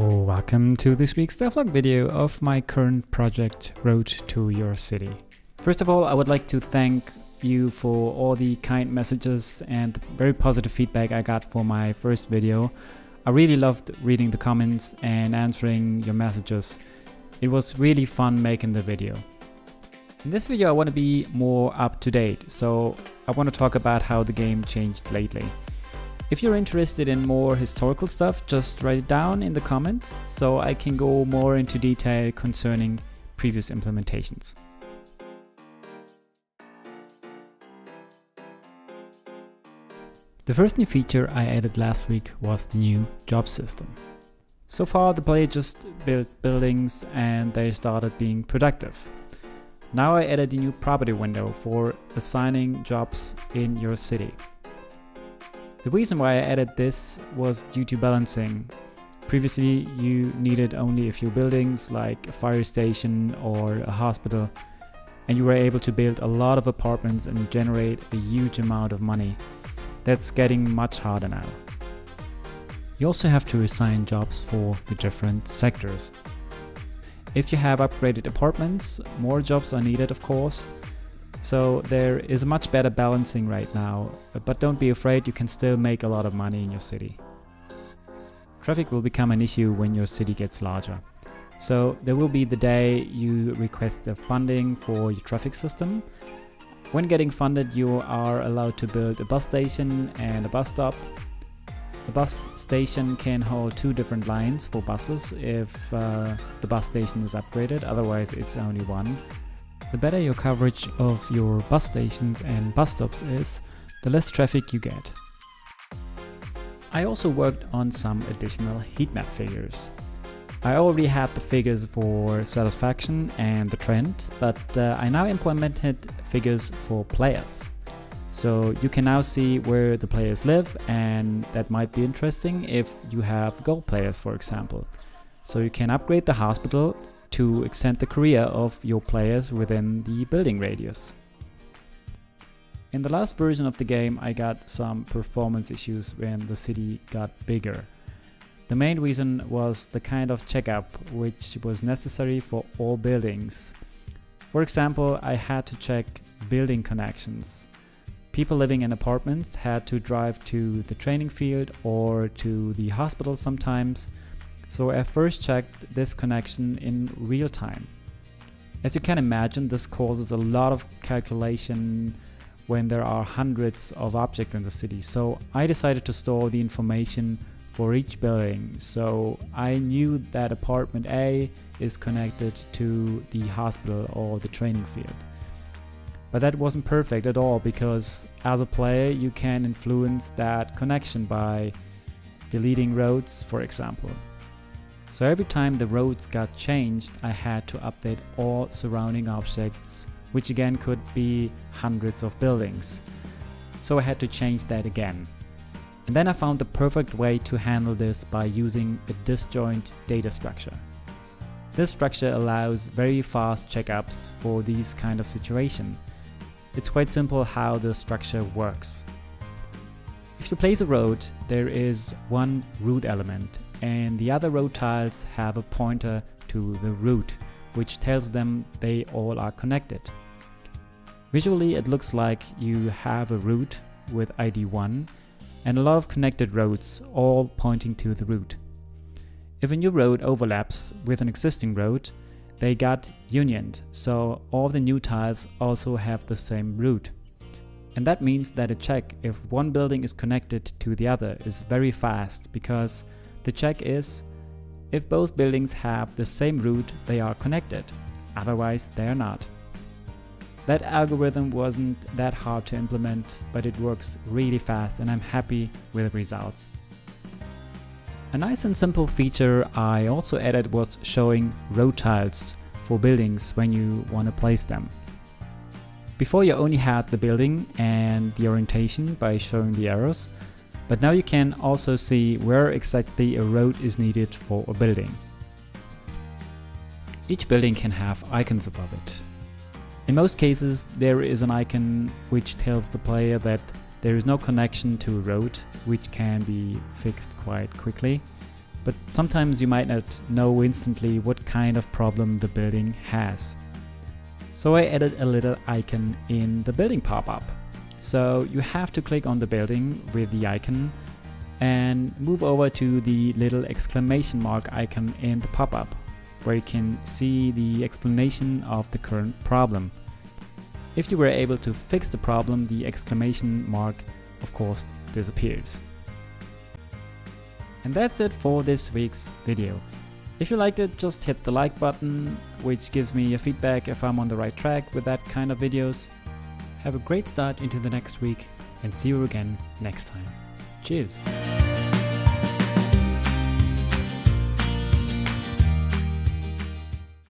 Welcome to this week's devlog video of my current project, Road to Your City. First of all, I would like to thank you for all the kind messages and very positive feedback I got for my first video. I really loved reading the comments and answering your messages. It was really fun making the video. In this video I want to be more up to date, so I want to talk about how the game changed lately. If you're interested in more historical stuff, just write it down in the comments so I can go more into detail concerning previous implementations. The first new feature I added last week was the new job system. So far the player just built buildings and they started being productive. Now I added a new property window for assigning jobs in your city. The reason why I added this was due to balancing. Previously you needed only a few buildings like a fire station or a hospital, and you were able to build a lot of apartments and generate a huge amount of money. That's getting much harder now. You also have to assign jobs for the different sectors. If you have upgraded apartments, more jobs are needed, of course. So there is a much better balancing right now, but don't be afraid, you can still make a lot of money in your city. Traffic will become an issue when your city gets larger. So there will be the day you request a funding for your traffic system. When getting funded, you are allowed to build a bus station and a bus stop. The bus station can hold 2 different lines for buses if the bus station is upgraded, otherwise it's only one. The better your coverage of your bus stations and bus stops is, the less traffic you get. I also worked on some additional heat map figures. I already had the figures for satisfaction and the trend, but I now implemented figures for players. So you can now see where the players live, and that might be interesting if you have gold players, for example. So you can upgrade the hospital to extend the career of your players within the building radius. In the last version of the game I got some performance issues when the city got bigger. The main reason was the kind of checkup which was necessary for all buildings. For example, I had to check building connections. People living in apartments had to drive to the training field or to the hospital sometimes. So I first checked this connection in real time. As you can imagine, this causes a lot of calculation when there are hundreds of objects in the city. So I decided to store the information for each building. So I knew that apartment A is connected to the hospital or the training field. But that wasn't perfect at all, because as a player you can influence that connection by deleting roads, for example. So every time the roads got changed, I had to update all surrounding objects, which again could be hundreds of buildings. So I had to change that again. And then I found the perfect way to handle this by using a disjoint data structure. This structure allows very fast checkups for these kind of situations. It's quite simple how the structure works. If you place a road, there is one root element, and the other road tiles have a pointer to the root, which tells them they all are connected. Visually it looks like you have a root with ID 1 and a lot of connected roads all pointing to the root. If a new road overlaps with an existing road, they got unioned, so all the new tiles also have the same root. And that means that a check if one building is connected to the other is very fast, because the check is if both buildings have the same root, they are connected, otherwise they are not. That algorithm wasn't that hard to implement, but it works really fast and I'm happy with the results. A nice and simple feature I also added was showing road tiles for buildings when you want to place them. Before you only had the building and the orientation by showing the arrows, but now you can also see where exactly a road is needed for a building. Each building can have icons above it. In most cases there is an icon which tells the player that there is no connection to a road, which can be fixed quite quickly. but sometimes you might not know instantly what kind of problem the building has. So I added a little icon in the building pop-up. So you have to click on the building with the icon and move over to the little exclamation mark icon in the pop-up, where you can see the explanation of the current problem. If you were able to fix the problem, the exclamation mark of course disappears. And that's it for this week's video. If you liked it, just hit the like button, which gives me a feedback if I'm on the right track with that kind of videos. Have a great start into the next week and see you again next time. Cheers!